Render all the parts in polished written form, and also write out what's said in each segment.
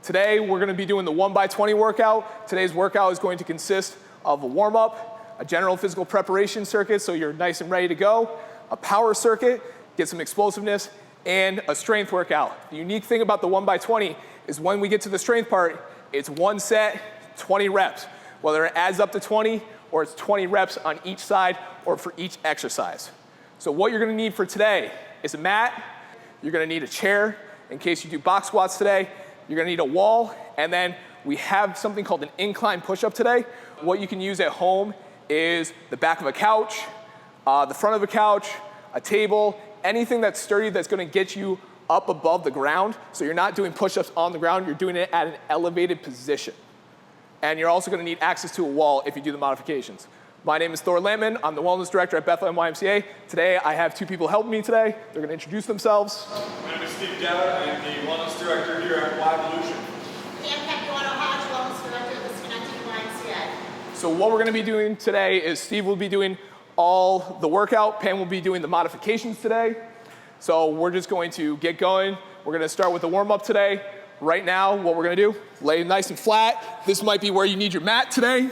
Today, we're gonna be doing the 1x20 workout. Today's workout is going to consist of a warm-up, a general physical preparation circuit, so you're nice and ready to go, a power circuit, get some explosiveness, and a strength workout. The unique thing about the 1x20 is when we get to the strength part, it's one set, 20 reps. Whether it adds up to 20 or it's 20 reps on each side or for each exercise. So what you're gonna need for today is a mat, you're gonna need a chair in case you do box squats today, you're gonna need a wall, and then we have something called an incline push-up today. What you can use at home is the back of a couch, the front of a couch, a table, anything that's sturdy that's gonna get you up above the ground. So you're not doing push-ups on the ground, you're doing it at an elevated position. And you're also gonna need access to a wall if you do the modifications. My name is Thor Lampman. I'm the wellness director at Bethlehem YMCA. Today, I have two people helping me today. They're gonna introduce themselves. My name is Steve Dowd. I am the wellness director here at YMCA. So what we're gonna be doing today is Steve will be doing all the workout. Pam will be doing the modifications today. So we're just going to get going. We're gonna start with the warm-up today. Right now, what we're gonna do, lay nice and flat. This might be where you need your mat today.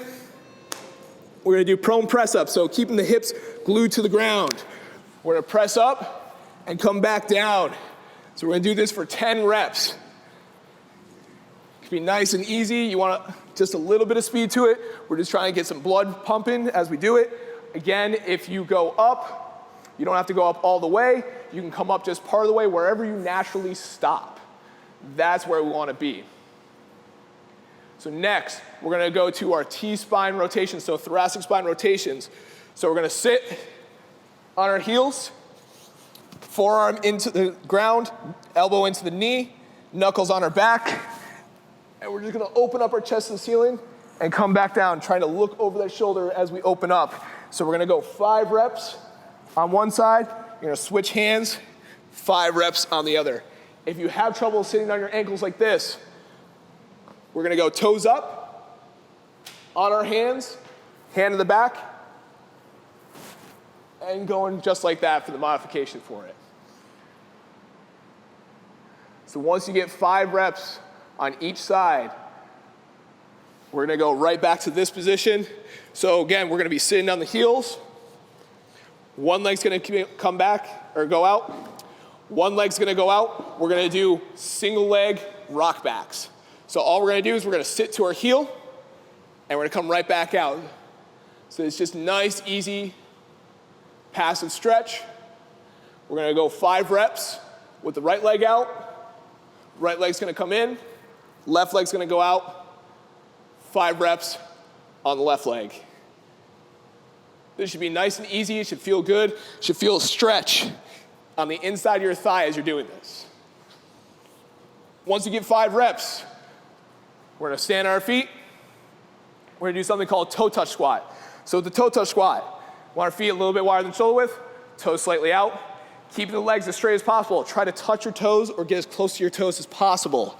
We're gonna do prone press up, so keeping the hips glued to the ground. We're gonna press up and come back down. So we're gonna do this for 10 reps. It can be nice and easy. You want just a little bit of speed to it. We're just trying to get some blood pumping as we do it. Again, if you go up, you don't have to go up all the way. You can come up just part of the way, wherever you naturally stop. That's where we wanna be. So next, we're gonna go to our T-spine rotations, so thoracic spine rotations. So we're gonna sit on our heels, forearm into the ground, elbow into the knee, knuckles on our back, and we're just gonna open up our chest to the ceiling and come back down, trying to look over that shoulder as we open up. So we're gonna go 5 reps on one side, you're gonna switch hands, 5 reps on the other. If you have trouble sitting on your ankles like this, we're gonna go toes up, on our hands, hand in the back, and going just like that for the modification for it. So once you get 5 reps on each side, we're gonna go right back to this position. So again, we're gonna be sitting on the heels. One leg's gonna come back, or go out. One leg's gonna go out. We're gonna do single leg rock backs. So all we're gonna do is we're gonna sit to our heel, and we're gonna come right back out. So it's just nice, easy, passive stretch. We're gonna go 5 reps with the right leg out. Right leg's gonna come in, left leg's gonna go out. 5 reps on the left leg. This should be nice and easy, it should feel good, it should feel a stretch on the inside of your thigh as you're doing this. Once you get 5 reps, we're gonna stand on our feet. We're gonna do something called toe touch squat. So the toe touch squat, want our feet a little bit wider than shoulder width, toes slightly out, keeping the legs as straight as possible. Try to touch your toes or get as close to your toes as possible.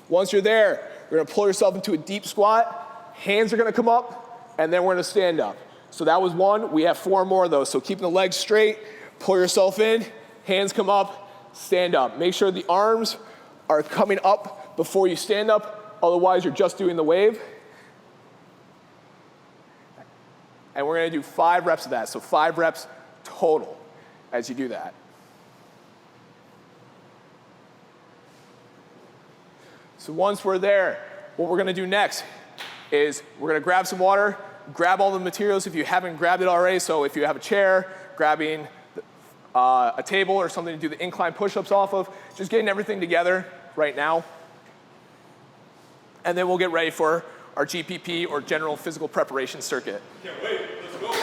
Once you're there, you're gonna pull yourself into a deep squat, hands are gonna come up, and then we're gonna stand up. So that was 1, we have 4 more of those. So keeping the legs straight, pull yourself in, hands come up, stand up. Make sure the arms are coming up before you stand up, otherwise you're just doing the wave. And we're gonna do 5 reps of that, so 5 reps total as you do that. So once we're there, what we're gonna do next is we're gonna grab some water, grab all the materials if you haven't grabbed it already. So if you have a chair, grabbing a table or something to do the incline push-ups off of, just getting everything together right now. And then we'll get ready for our GPP or general physical preparation circuit. Can't wait, let's go.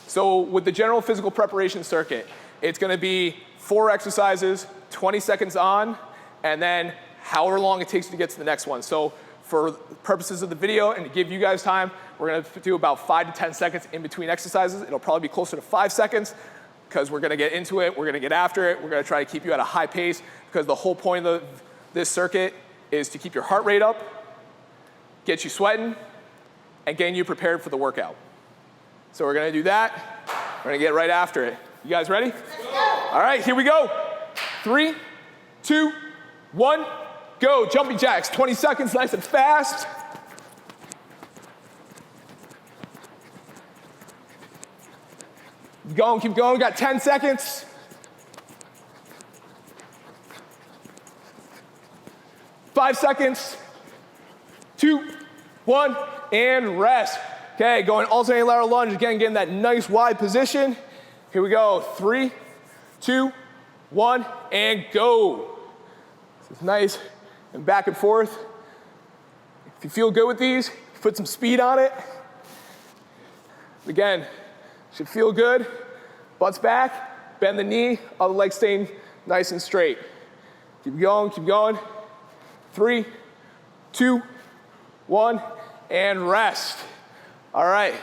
So with the general physical preparation circuit, it's gonna be 4 exercises, 20 seconds on, and then however long it takes to get to the next one. So for purposes of the video and to give you guys time, we're gonna do about 5 to 10 seconds in between exercises. It'll probably be closer to 5 seconds because we're gonna get into it, we're gonna get after it, we're gonna try to keep you at a high pace because the whole point of this circuit is to keep your heart rate up, get you sweating, and getting you prepared for the workout. So we're gonna do that. We're gonna get right after it. You guys ready? Let's go. All right, here we go. 3, 2, 1, go. Jumping jacks, 20 seconds, nice and fast. Keep going, got 10 seconds. Five seconds, 2, 1, and rest. Okay, going alternating lateral lunge, again, getting that nice wide position. Here we go, 3, 2, 1, and go. This is nice and back and forth. If you feel good with these, put some speed on it. Again, should feel good. Butts back, bend the knee, other leg staying nice and straight. Keep going, keep going. 3, 2, 1, and rest. All right,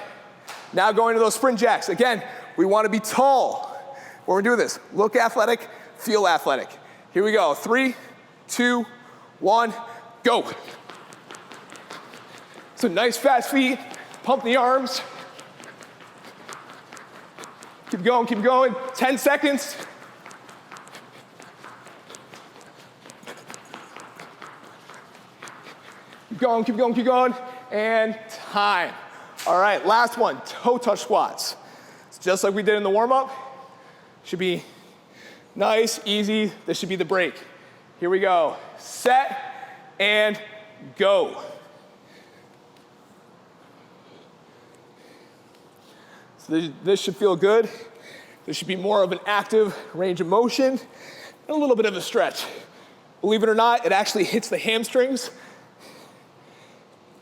now going to those sprint jacks. Again, we want to be tall when we're doing this. Look athletic, feel athletic. Here we go, 3, 2, 1, go. So nice fast feet, pump the arms. Keep going, 10 seconds. Keep going, and time. All right, last one, toe touch squats. It's just like we did in the warm-up. Should be nice, easy. This should be the break. Here we go, set, and go. So this should feel good. This should be more of an active range of motion and a little bit of a stretch. Believe it or not, it actually hits the hamstrings.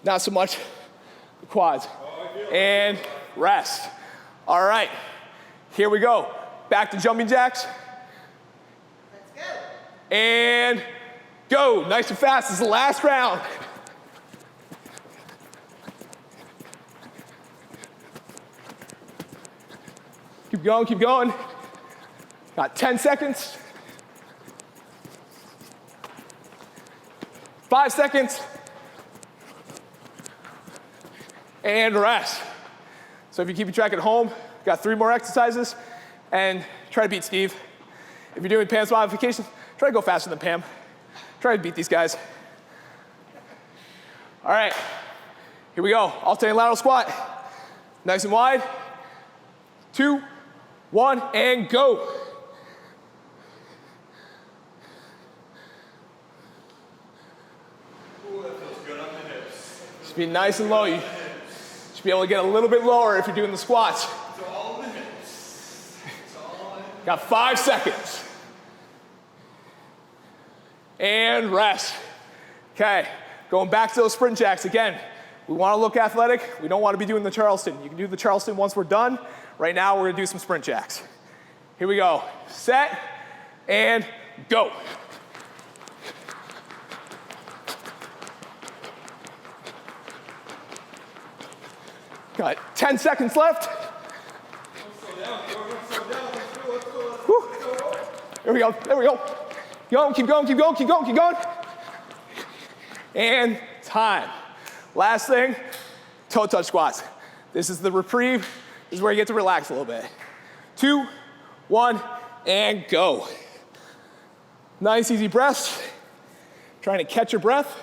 Not so much the quads. And rest. All right, here we go. Back to jumping jacks. Let's go. And go, nice and fast. This is the last round. Keep going. Got 10 seconds. 5 seconds. And rest. So if you keep track at home, got 3 more exercises, and try to beat Steve. If you're doing Pam's modifications, try to go faster than Pam. Try to beat these guys. All right, here we go. Alternating lateral squat. Nice and wide. 2, 1, and go. Ooh, that feels good on the hips. Just be nice and low. You should be able to get a little bit lower if you're doing the squats. It's all in the hips. It's all in. Got 5 seconds. And rest. Okay, going back to those sprint jacks again. We want to look athletic. We don't want to be doing the Charleston. You can do the Charleston once we're done. Right now, we're going to do some sprint jacks. Here we go. Set and go. Got 10 seconds left. Whew. There we go. Keep going. And time. Last thing, toe touch squats. This is the reprieve. This is where you get to relax a little bit. 2, 1, and go. Nice, easy breaths. Trying to catch your breath.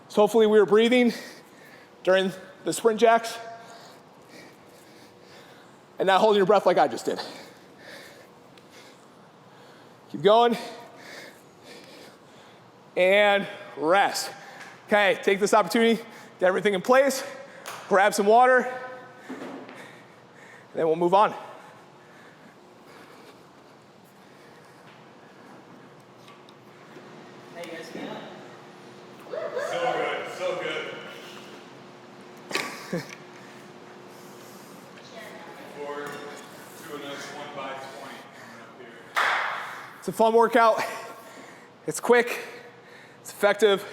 So hopefully we were breathing during the sprint jacks and not holding your breath like I just did. Keep going. And rest. Okay, take this opportunity, get everything in place, grab some water, and then we'll move on. How you guys feeling? So good. Forward to a nice 1 by 20 coming up here. It's a fun workout. It's quick. It's effective.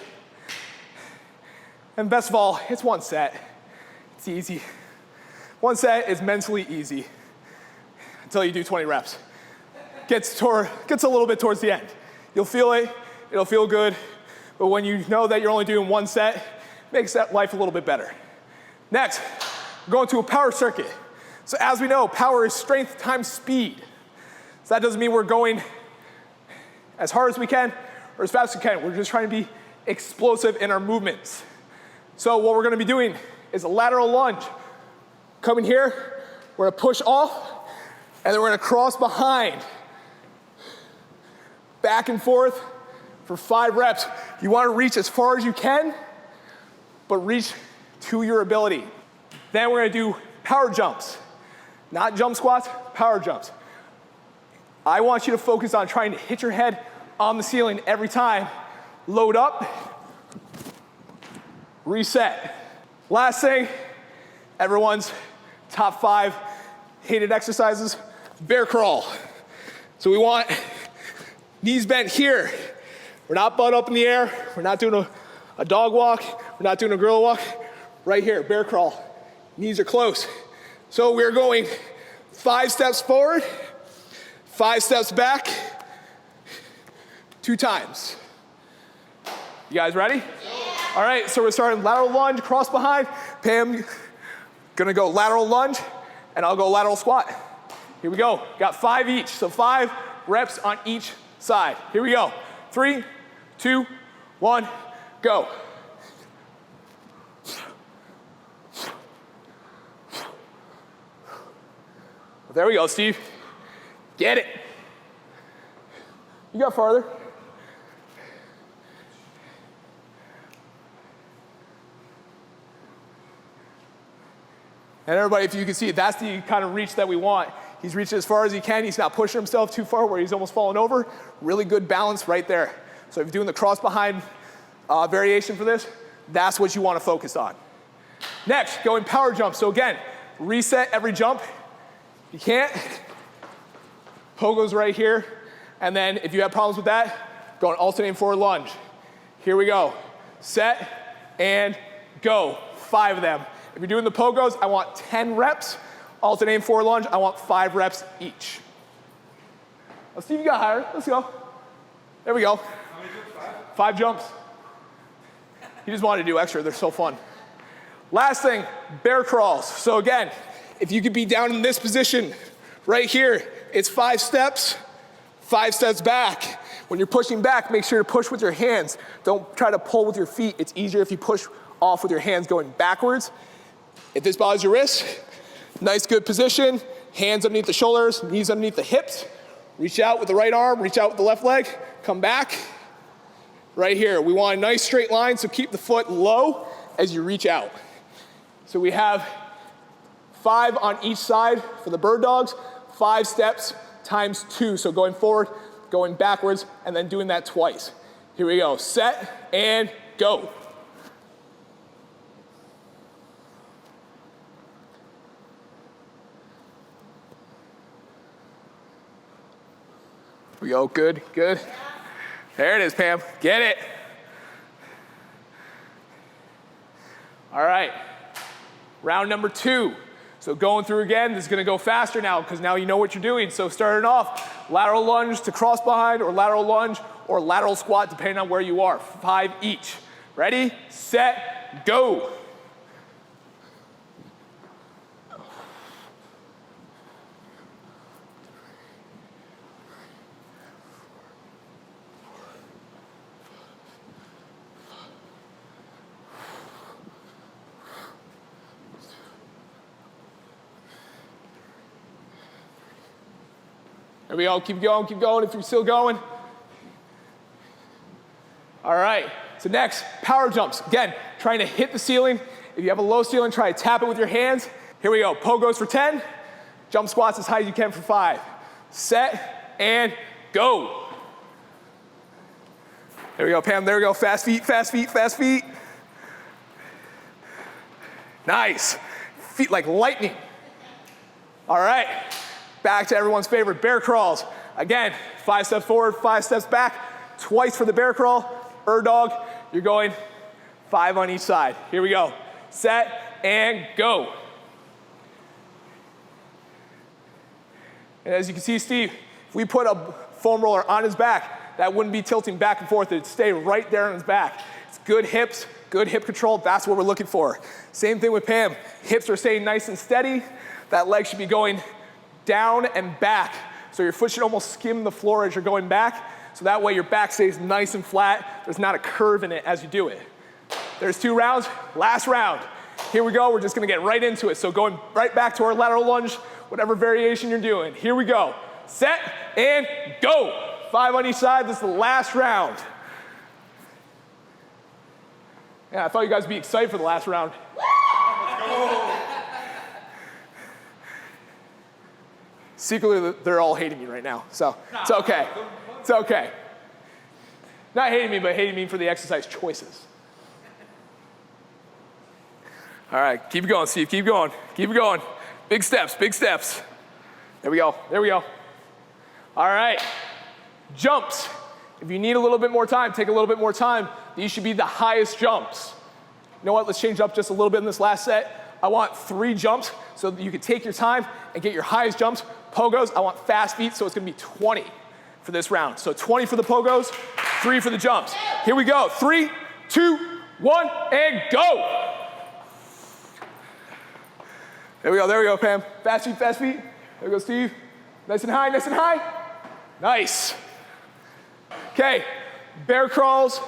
And best of all, it's one set. It's easy. One set is mentally easy until you do 20 reps. Gets a little bit towards the end. You'll feel it, it'll feel good, but when you know that you're only doing one set, it makes that life a little bit better. Next, we're going to a power circuit. So as we know, power is strength times speed. So that doesn't mean we're going as hard as we can or as fast as we can. We're just trying to be explosive in our movements. So what we're gonna be doing is a lateral lunge. Coming here, we're gonna push off, and then we're gonna cross behind. Back and forth for 5 reps. You wanna reach as far as you can, but reach to your ability. Then we're gonna do power jumps. Not jump squats, power jumps. I want you to focus on trying to hit your head on the ceiling every time. Load up, reset. Last thing, everyone's top 5 hated exercises, bear crawl. So we want knees bent here. We're not butt up in the air. We're not doing a dog walk. We're not doing a gorilla walk. Right here, bear crawl. Knees are close. So we're going 5 steps forward, 5 steps back, 2 times. You guys ready? Yeah. All right, so we're starting lateral lunge, cross behind. Pam, gonna go lateral lunge, and I'll go lateral squat. Here we go. Got 5 each, so 5 reps on each side. Here we go. 3, 2, 1, go. There we go, Steve. Get it. You got farther. And everybody, if you can see, that's the kind of reach that we want. He's reaching as far as he can. He's not pushing himself too far where he's almost falling over. Really good balance right there. So if you're doing the cross behind variation for this, that's what you want to focus on. Next, going power jump. So again, reset every jump. You can't. Pogo's right here. And then if you have problems with that, go an alternating forward lunge. Here we go. Set and go. 5 of them. If you're doing the pogos, I want 10 reps. Alternating forward lunge, I want 5 reps each. Oh, Steve, you got higher. Let's go. There we go. 5 jumps. He just wanted to do extra. They're so fun. Last thing, bear crawls. So again, if you could be down in this position right here, it's 5 steps, 5 steps back. When you're pushing back, make sure to push with your hands. Don't try to pull with your feet. It's easier if you push off with your hands going backwards. If this bothers your wrist, nice good position, hands underneath the shoulders, knees underneath the hips. Reach out with the right arm, reach out with the left leg, come back. Right here, we want a nice straight line, so keep the foot low as you reach out. So we have 5 on each side for the bird dogs, 5 steps times 2. So going forward, going backwards, and then doing that twice. Here we go, set and go. Here we go, good, good. There it is, Pam, get it. All right, round number 2. So going through again, this is gonna go faster now because now you know what you're doing. So starting off, lateral lunge to cross behind or lateral lunge or lateral squat depending on where you are, 5 each. Ready, set, go. There we go, keep going if you're still going. All right, so next, power jumps. Again, trying to hit the ceiling. If you have a low ceiling, try to tap it with your hands. Here we go, pogos for 10, jump squats as high as you can for 5. Set and go. There we go, Pam, there we go, fast feet, fast feet, fast feet. Nice, feet like lightning. All right. Back to everyone's favorite, bear crawls. Again, 5 steps forward, 5 steps back, twice for the bear crawl. Birddog, you're going 5 on each side. Here we go. Set and go. And as you can see, Steve, if we put a foam roller on his back, that wouldn't be tilting back and forth. It'd stay right there on his back. It's good hips, good hip control. That's what we're looking for. Same thing with Pam. Hips are staying nice and steady. That leg should be going down and back. So your foot should almost skim the floor as you're going back. So that way your back stays nice and flat. There's not a curve in it as you do it. There's 2 rounds, last round. Here we go, we're just gonna get right into it. So going right back to our lateral lunge, whatever variation you're doing. Here we go. Set and go. 5 on each side, this is the last round. Yeah, I thought you guys would be excited for the last round. Secretly, they're all hating me right now, so it's okay. It's okay. Not hating me, but hating me for the exercise choices. All right, keep it going, Steve, keep going. Keep it going. Big steps, big steps. There we go, there we go. All right, jumps. If you need a little bit more time, take a little bit more time. These should be the highest jumps. You know what, let's change up just a little bit in this last set. I want 3 jumps so that you can take your time and get your highest jumps. Pogos, I want fast feet, so it's gonna be 20 for this round. So 20 for the pogos, 3 for the jumps. Here we go, 3, 2, 1, and go. There we go, Pam. Fast feet, fast feet. There we go, Steve. Nice and high, nice and high. Nice. Okay, bear crawls.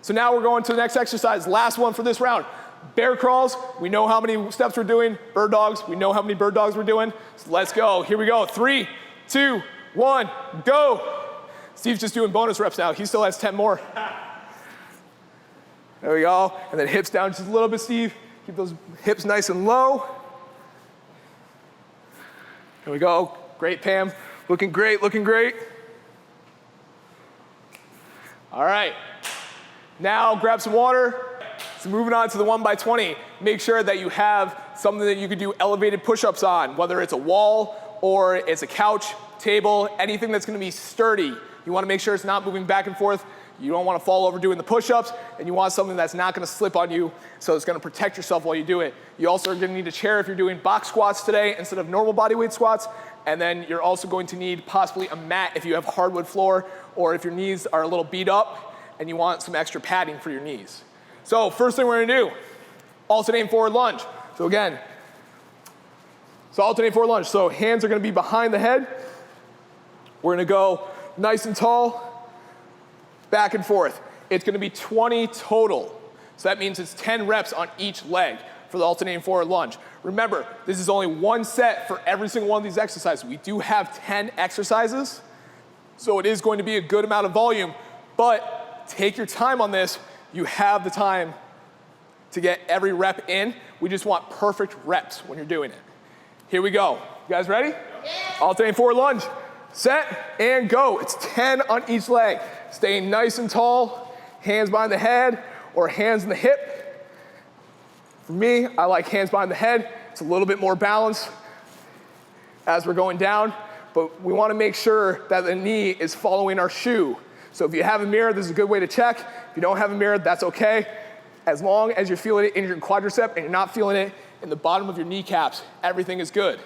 So now we're going to the next exercise, last one for this round. Bear crawls, we know how many steps we're doing. Bird dogs, we know how many bird dogs we're doing. So let's go, here we go. 3, 2, 1, go. Steve's just doing bonus reps now. He still has 10 more. There we go. And then hips down just a little bit, Steve. Keep those hips nice and low. There we go. Great, Pam. Looking great, looking great. All right. Now grab some water. So moving on to the 1x20, make sure that you have something that you can do elevated push-ups on, whether it's a wall or it's a couch, table, anything that's gonna be sturdy. You wanna make sure it's not moving back and forth. You don't wanna fall over doing the push-ups, and you want something that's not gonna slip on you, so it's gonna protect yourself while you do it. You also are gonna need a chair if you're doing box squats today instead of normal bodyweight squats, and then you're also going to need possibly a mat if you have hardwood floor, or if your knees are a little beat up and you want some extra padding for your knees. So first thing we're gonna do, alternating forward lunge. So again, alternating forward lunge. So hands are gonna be behind the head. We're gonna go nice and tall, back and forth. It's gonna be 20 total. So that means it's 10 reps on each leg for the alternating forward lunge. Remember, this is only 1 set for every single one of these exercises. We do have 10 exercises, so it is going to be a good amount of volume, but take your time on this. You have the time to get every rep in. We just want perfect reps when you're doing it. Here we go. You guys ready? Yeah. Alternating forward lunge. Set and go. It's 10 on each leg. Staying nice and tall, hands behind the head or hands in the hip. For me, I like hands behind the head. It's a little bit more balance as we're going down, but we want to make sure that the knee is following our shoe. So if you have a mirror, this is a good way to check. If you don't have a mirror, that's okay. As long as you're feeling it in your quadricep and you're not feeling it in the bottom of your kneecaps, everything is good.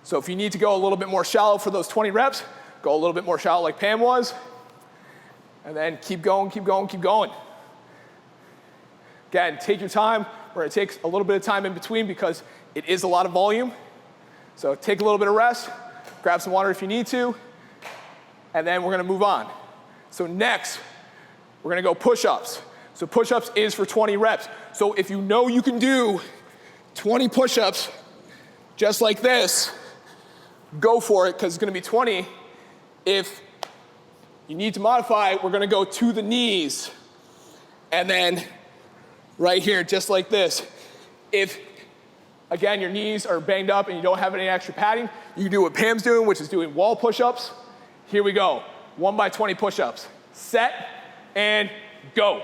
So if you need to go a little bit more shallow for those 20 reps, go a little bit more shallow like Pam was, and then keep going, keep going, keep going. Again, take your time. We're gonna take a little bit of time in between because it is a lot of volume. So take a little bit of rest, grab some water if you need to, and then we're gonna move on. So next, we're gonna go push-ups. So push-ups is for 20 reps. So if you know you can do 20 push-ups just like this, go for it because it's gonna be 20. If you need to modify, we're gonna go to the knees and then right here, just like this. If, again, your knees are banged up and you don't have any extra padding, you can do what Pam's doing, which is doing wall push-ups. Here we go, 1x20 push-ups. Set and go.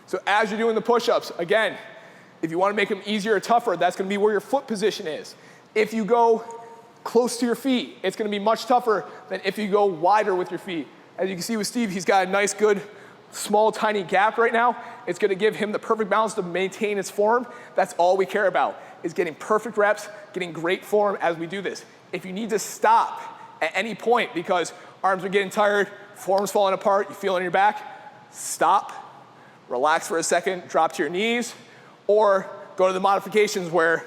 So as you're doing the push-ups, again, if you want to make them easier or tougher, that's going to be where your foot position is. If you go close to your feet, it's going to be much tougher than if you go wider with your feet. As you can see with Steve, he's got a nice, good, small, tiny gap right now. It's going to give him the perfect balance to maintain his form. That's all we care about, is getting perfect reps, getting great form as we do this. If you need to stop at any point because arms are getting tired, form's falling apart, you feel it in your back, stop, relax for a second, drop to your knees, or go to the modifications where,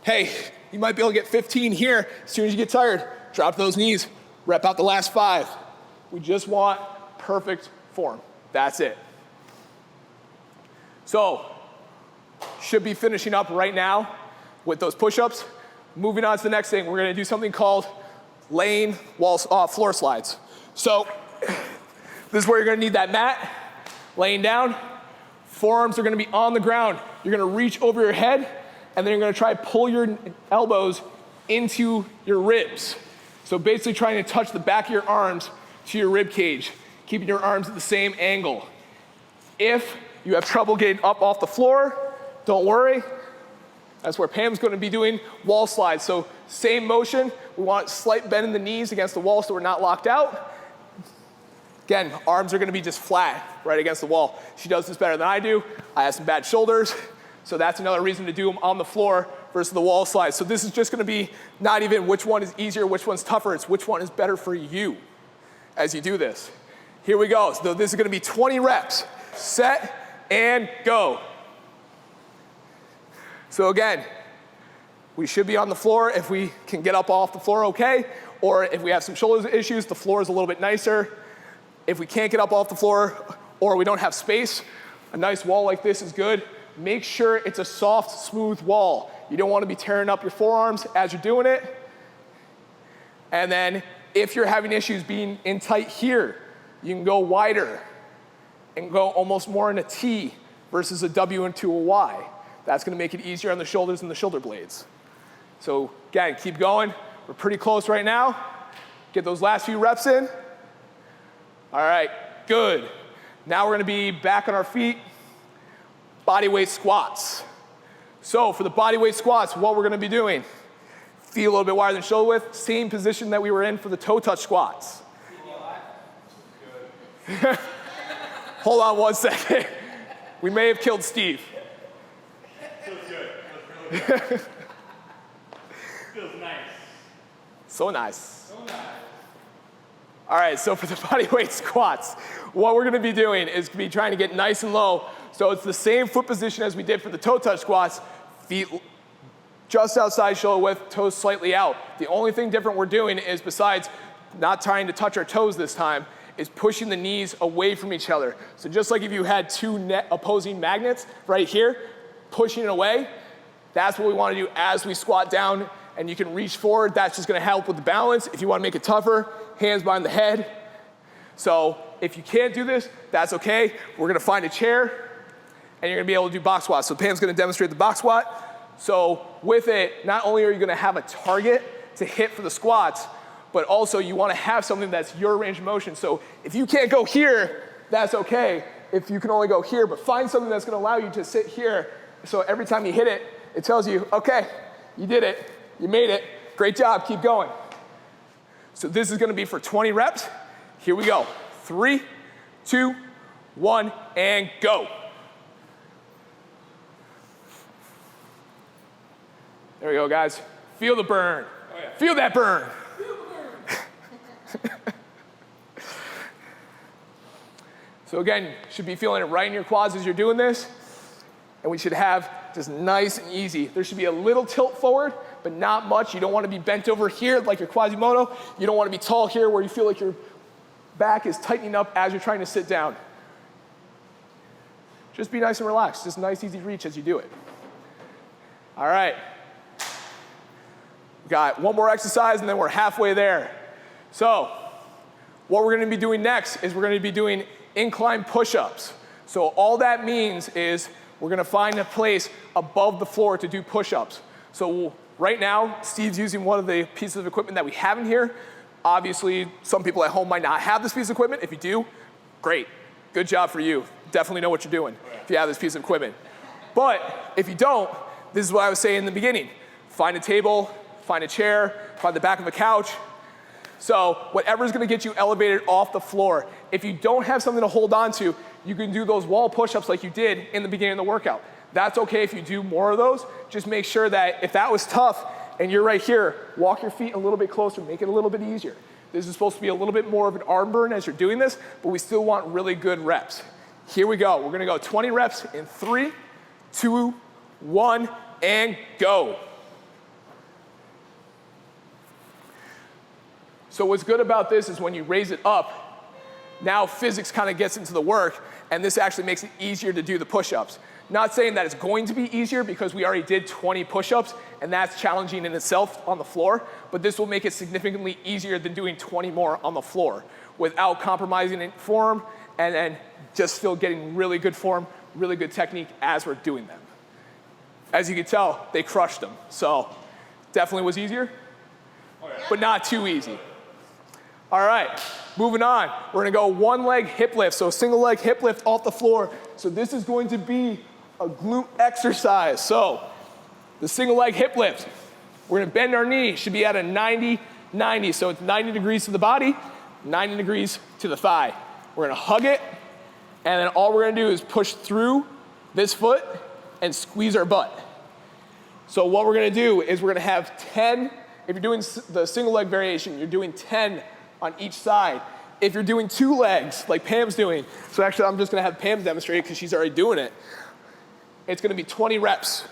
hey, you might be able to get 15 here. As soon as you get tired, drop those knees, Rep out the last 5. We just want perfect form. That's it. So, should be finishing up right now with those push-ups. Moving on to the next thing, we're gonna do something called laying floor slides. So, this is where you're gonna need that mat, laying down. Forearms are gonna be on the ground. You're gonna reach over your head, and then you're gonna try to pull your elbows into your ribs. So basically trying to touch the back of your arms to your rib cage, keeping your arms at the same angle. If you have trouble getting up off the floor, don't worry. That's where Pam's gonna be doing wall slides. So same motion, we want slight bend in the knees against the wall so we're not locked out. Again, arms are gonna be just flat right against the wall. She does this better than I do. I have some bad shoulders, so that's another reason to do them on the floor versus the wall slide. So this is just gonna be not even which one is easier, which one's tougher, it's which one is better for you as you do this. Here we go. So this is gonna be 20 reps. Set and go. So again, we should be on the floor if we can get up off the floor okay, or if we have some shoulder issues, the floor is a little bit nicer. If we can't get up off the floor or we don't have space, a nice wall like this is good. Make sure it's a soft, smooth wall. You don't want to be tearing up your forearms as you're doing it. And then if you're having issues being in tight here, you can go wider and go almost more in a T versus a W into a Y. That's going to make it easier on the shoulders and the shoulder blades. So again, keep going. We're pretty close right now. Get those last few reps in. All right, good. Now we're gonna be back on our feet, bodyweight squats. So for the bodyweight squats, what we're gonna be doing, feet a little bit wider than shoulder width, same position that we were in for the toe touch squats. Hold on 1 second. We may have killed Steve. Feels good. Feels really good. Feels nice. So nice. So nice. All right, so for the bodyweight squats, what we're gonna be doing is be trying to get nice and low. So it's the same foot position as we did for the toe touch squats, feet just outside shoulder width, toes slightly out. The only thing different we're doing is, besides not trying to touch our toes this time, is pushing the knees away from each other. So just like if you had two opposing magnets right here, pushing it away, that's what we wanna do as we squat down, and you can reach forward. That's just gonna help with the balance. If you wanna make it tougher, hands behind the head. So if you can't do this, that's okay. We're gonna find a chair, and you're gonna be able to do box squats. So Pam's gonna demonstrate the box squat. So with it, not only are you gonna have a target to hit for the squats, but also you wanna have something that's your range of motion. So if you can't go here, that's okay. If you can only go here, but find something that's gonna allow you to sit here. So every time you hit it, it tells you, okay, you did it, you made it, great job, keep going. So this is gonna be for 20 reps. Here we go. 3, 2, 1, and go. There we go, guys. Feel the burn. Oh, yeah. Feel that burn. Feel the burn. So again, should be feeling it right in your quads as you're doing this. And we should have just nice and easy. There should be a little tilt forward, but not much. You don't want to be bent over here like your Quasimodo. You don't want to be tall here where you feel like your back is tightening up as you're trying to sit down. Just be nice and relaxed. Just nice, easy reach as you do it. All right. Got one more exercise and then we're halfway there. So what we're going to be doing next is we're going to be doing incline push-ups. So all that means is we're going to find a place above the floor to do push-ups. So right now, Steve's using one of the pieces of equipment that we have in here. Obviously, some people at home might not have this piece of equipment. If you do, great. Good job for you. Definitely know what you're doing if you have this piece of equipment. But if you don't, this is what I was saying in the beginning. Find a table, find a chair, find the back of a couch. So whatever's gonna get you elevated off the floor. If you don't have something to hold on to, you can do those wall push-ups like you did in the beginning of the workout. That's okay if you do more of those. Just make sure that if that was tough and you're right here, walk your feet a little bit closer, make it a little bit easier. This is supposed to be a little bit more of an arm burn as you're doing this, but we still want really good reps. Here we go. We're gonna go 20 reps in 3, 2, 1, and go. So what's good about this is when you raise it up, now physics kind of gets into the work, and this actually makes it easier to do the push-ups. Not saying that it's going to be easier because we already did 20 push-ups, and that's challenging in itself on the floor, but this will make it significantly easier than doing 20 more on the floor without compromising in form, and then just still getting really good form, really good technique as we're doing them. As you can tell, they crushed them. So definitely was easier, but not too easy. All right, moving on. We're gonna go one leg hip lift. So single leg hip lift off the floor. So this is going to be a glute exercise. So the single leg hip lift, we're gonna bend our knee, should be at a 90-90. So it's 90 degrees to the body, 90 degrees to the thigh. We're gonna hug it, and then all we're gonna do is push through this foot and squeeze our butt. So what we're gonna do is we're gonna have 10, if you're doing the single leg variation, you're doing 10 on each side. If you're doing 2 legs, like Pam's doing, so actually I'm just gonna have Pam demonstrate it because she's already doing it. It's gonna be 20 reps.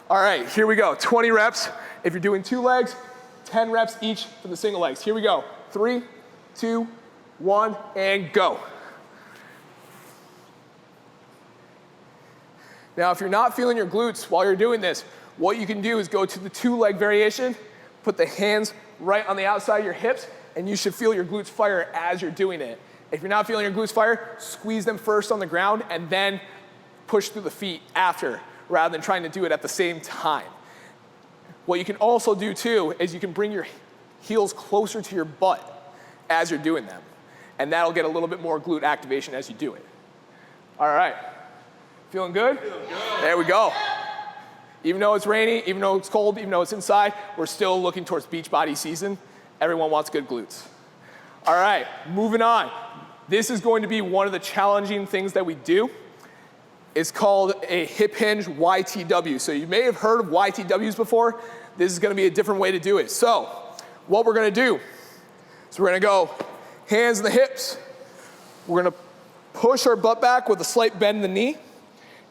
All right, here we go, 20 reps. If you're doing 2 legs, 10 reps each for the single legs. Here we go, 3, 2, 1, and go. Now, if you're not feeling your glutes while you're doing this, what you can do is go to the 2-leg variation, put the hands right on the outside of your hips, and you should feel your glutes fire as you're doing it. If you're not feeling your glutes fire, squeeze them first on the ground and then push through the feet after, rather than trying to do it at the same time. What you can also do too is you can bring your heels closer to your butt as you're doing them, and that'll get a little bit more glute activation as you do it. All right. Feeling good? There we go. Even though it's rainy, even though it's cold, even though it's inside, we're still looking towards beach body season. Everyone wants good glutes. All right, moving on. This is going to be one of the challenging things that we do. It's called a hip hinge YTW. So you may have heard of YTWs before. This is gonna be a different way to do it. So what we're gonna do is we're gonna go hands in the hips. We're gonna push our butt back with a slight bend in the knee.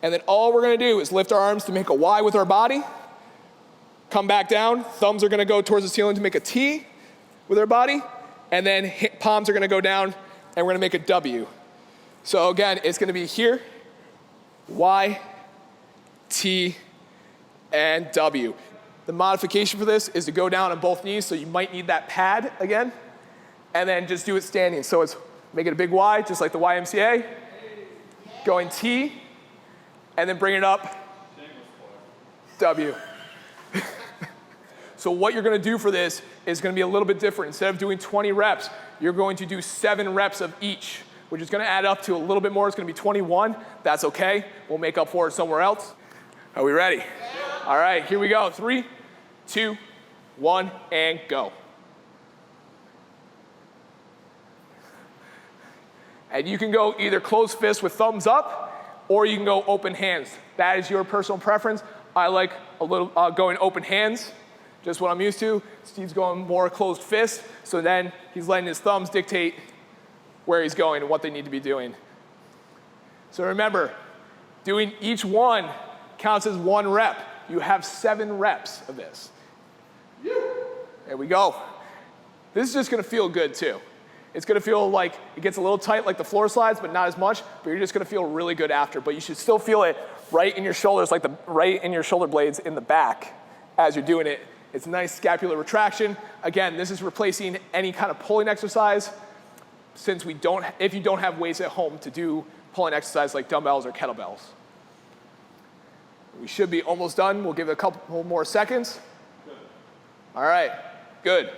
And then all we're gonna do is lift our arms to make a Y with our body, come back down, thumbs are gonna go towards the ceiling to make a T with our body, and then palms are gonna go down, and we're gonna make a W. So again, it's gonna be here, Y, T, and W. The modification for this is to go down on both knees, so you might need that pad again, and then just do it standing. So it's make it a big Y, just like the YMCA, going T, and then bring it up, W. So what you're gonna do for this is gonna be a little bit different. Instead of doing 20 reps, you're going to do 7 reps of each, which is gonna add up to a little bit more. It's gonna be 21. That's okay. We'll make up for it somewhere else. Are we ready? Yeah. All right, here we go. 3, 2, 1, and go. And you can go either closed fist with thumbs up, or you can go open hands. That is your personal preference. I like a little going open hands, just what I'm used to. Steve's going more closed fist, so then he's letting his thumbs dictate where he's going and what they need to be doing. So remember, doing each one counts as 1 rep. You have 7 reps of this. There we go. This is just gonna feel good too. It's gonna feel like it gets a little tight like the floor slides, but not as much, but you're just gonna feel really good after. But you should still feel it right in your shoulders, like right in your shoulder blades in the back as you're doing it. It's a nice scapular retraction. Again, this is replacing any kind of pulling exercise, since if you don't have weights at home to do pulling exercise like dumbbells or kettlebells. We should be almost done. We'll give it a couple more seconds. Good. All right, good.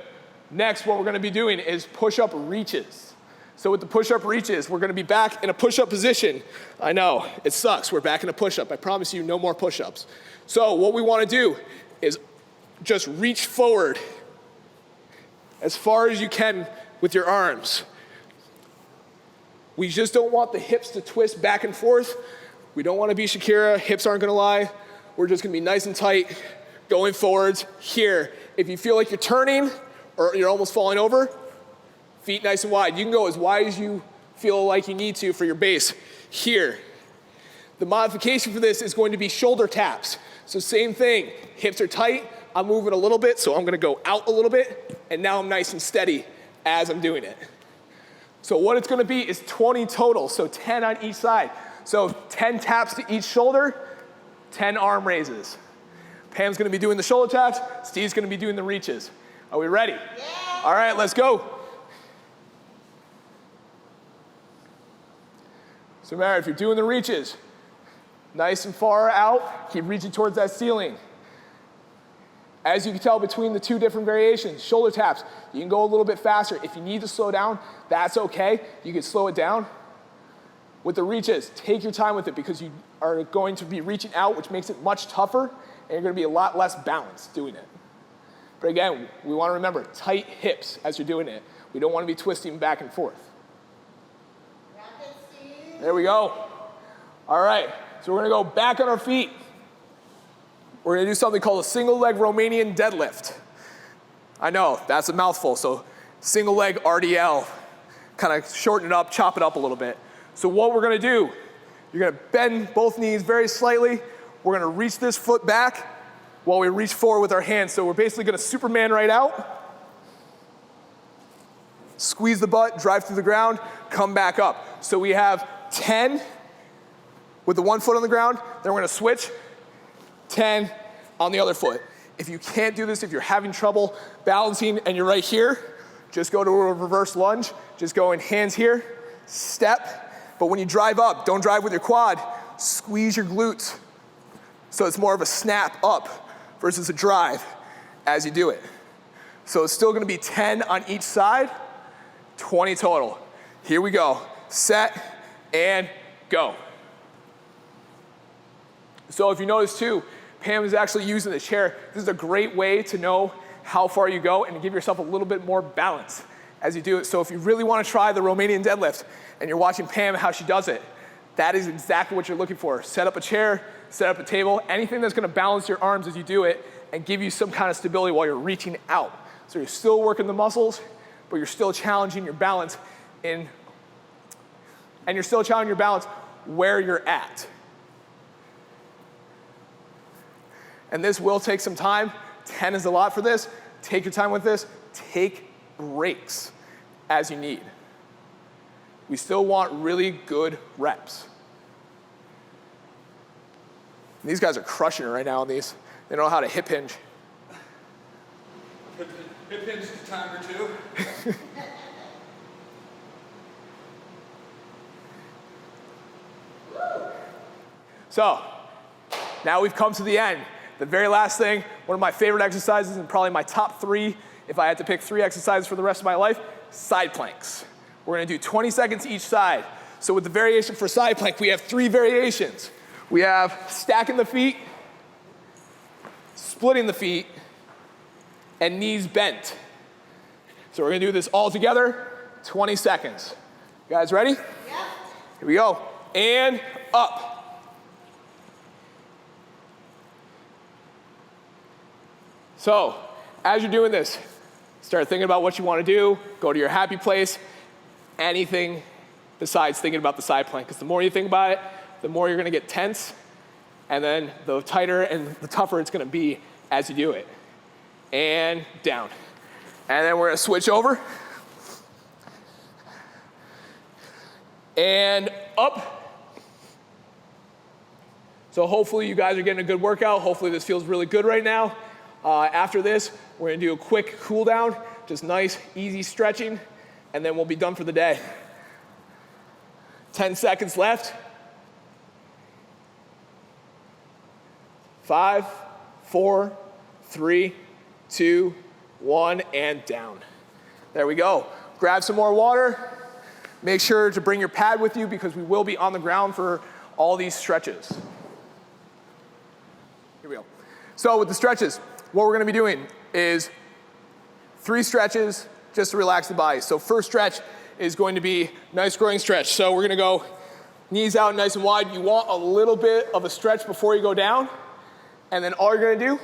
Next, what we're gonna be doing is push-up reaches. So with the push-up reaches, we're gonna be back in a push-up position. I know, it sucks, we're back in a push-up. I promise you, no more push-ups. So what we wanna do is just reach forward as far as you can with your arms. We just don't want the hips to twist back and forth. We don't wanna be Shakira, hips aren't gonna lie. We're just gonna be nice and tight, going forwards here. If you feel like you're turning, or you're almost falling over, feet nice and wide. You can go as wide as you feel like you need to for your base here. The modification for this is going to be shoulder taps. So same thing, hips are tight, I'm moving a little bit, so I'm gonna go out a little bit, and now I'm nice and steady as I'm doing it. So what it's gonna be is 20 total, so 10 on each side. So 10 taps to each shoulder, 10 arm raises. Pam's gonna be doing the shoulder taps, Steve's gonna be doing the reaches. Are we ready? Yeah. All right, let's go. So remember, if you're doing the reaches, nice and far out, keep reaching towards that ceiling. As you can tell between the two different variations, shoulder taps, you can go a little bit faster. If you need to slow down, that's okay. You can slow it down. With the reaches, take your time with it because you are going to be reaching out, which makes it much tougher, and you're gonna be a lot less balanced doing it. But again, we wanna remember, tight hips as you're doing it. We don't wanna be twisting back and forth. There we go. All right, so we're gonna go back on our feet. We're gonna do something called a single leg Romanian deadlift. I know, that's a mouthful, so single leg RDL. Kind of shorten it up, chop it up a little bit. So what we're gonna do, you're gonna bend both knees very slightly. We're gonna reach this foot back while we reach forward with our hands. So we're basically gonna Superman right out. Squeeze the butt, drive through the ground, come back up. So we have 10 with the one foot on the ground, then we're gonna switch, 10 on the other foot. If you can't do this, if you're having trouble balancing and you're right here, just go to a reverse lunge. Just go in hands here, step. But when you drive up, don't drive with your quad, squeeze your glutes. So it's more of a snap up versus a drive as you do it. So it's still gonna be 10 on each side, 20 total. Here we go, set and go. So if you notice too, Pam is actually using the chair. This is a great way to know how far you go and to give yourself a little bit more balance as you do it. So if you really want to try the Romanian deadlift and you're watching Pam how she does it, that is exactly what you're looking for. Set up a chair, set up a table, anything that's gonna balance your arms as you do it and give you some kind of stability while you're reaching out. So you're still working the muscles, but you're still challenging your balance and you're still challenging your balance where you're at. And this will take some time. 10 is a lot for this. Take your time with this. Take breaks as you need. We still want really good reps. And these guys are crushing it right now on these. They know how to hip hinge. Hip hinge a time or two. So, now we've come to the end. The very last thing, one of my favorite exercises and probably my top 3, if I had to pick 3 exercises for the rest of my life, side planks. We're gonna do 20 seconds each side. So with the variation for side plank, we have 3 variations. We have stacking the feet, splitting the feet, and knees bent. So we're gonna do this all together, 20 seconds. You guys ready? Yep. Here we go. And up. So, as you're doing this, start thinking about what you want to do, go to your happy place, anything besides thinking about the side plank, because the more you think about it, the more you're going to get tense, and then the tighter and the tougher it's going to be as you do it. And down. And then we're going to switch over. And up. So hopefully you guys are getting a good workout. Hopefully this feels really good right now. After this, we're gonna do a quick cool down, just nice, easy stretching, and then we'll be done for the day. 10 seconds left. 5, 4, 3, 2, 1, and down. There we go. Grab some more water. Make sure to bring your pad with you because we will be on the ground for all these stretches. Here we go. So with the stretches, what we're gonna be doing is 3 stretches just to relax the body. So first stretch is going to be nice groin stretch. So we're gonna go knees out nice and wide. You want a little bit of a stretch before you go down. And then all you're gonna do,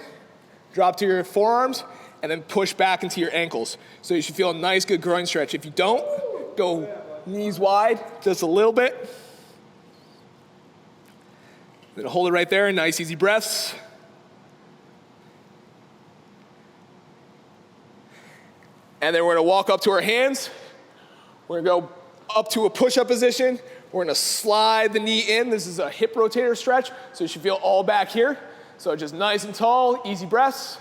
drop to your forearms and then push back into your ankles. So you should feel a nice, good groin stretch. If you don't, go knees wide just a little bit. Then hold it right there, nice easy breaths. And then we're gonna walk up to our hands. We're gonna go up to a push-up position. We're gonna slide the knee in. This is a hip rotator stretch, so you should feel all back here. So just nice and tall, easy breaths.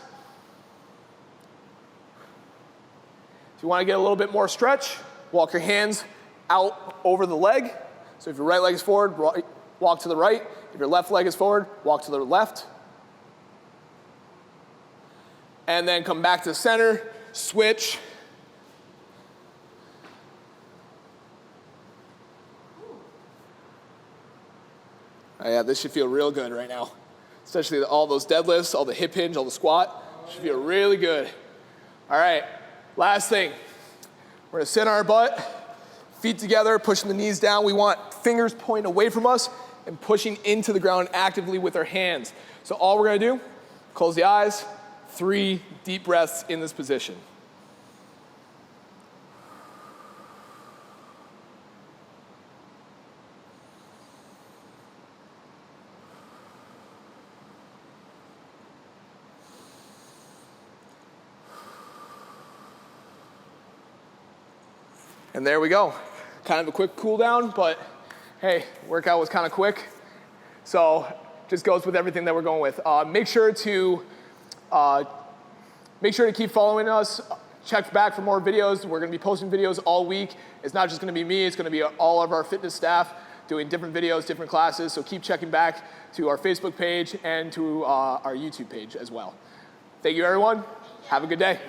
If you wanna get a little bit more stretch, walk your hands out over the leg. So if your right leg is forward, walk to the right. If your left leg is forward, walk to the left. And then come back to the center, switch. Oh yeah, this should feel real good right now. Especially all those deadlifts, all the hip hinge, all the squat. Should feel really good. All right, last thing. We're gonna sit on our butt, feet together, pushing the knees down. We want fingers pointing away from us and pushing into the ground actively with our hands. So all we're gonna do, close the eyes, 3 deep breaths in this position. And there we go. Kind of a quick cool down, but hey, workout was kind of quick. So just goes with everything that we're going with. Make sure to keep following us. Check back for more videos. We're gonna be posting videos all week. It's not just gonna be me, it's gonna be all of our fitness staff doing different videos, different classes. So keep checking back to our Facebook page and to our YouTube page as well. Thank you, everyone. Have a good day.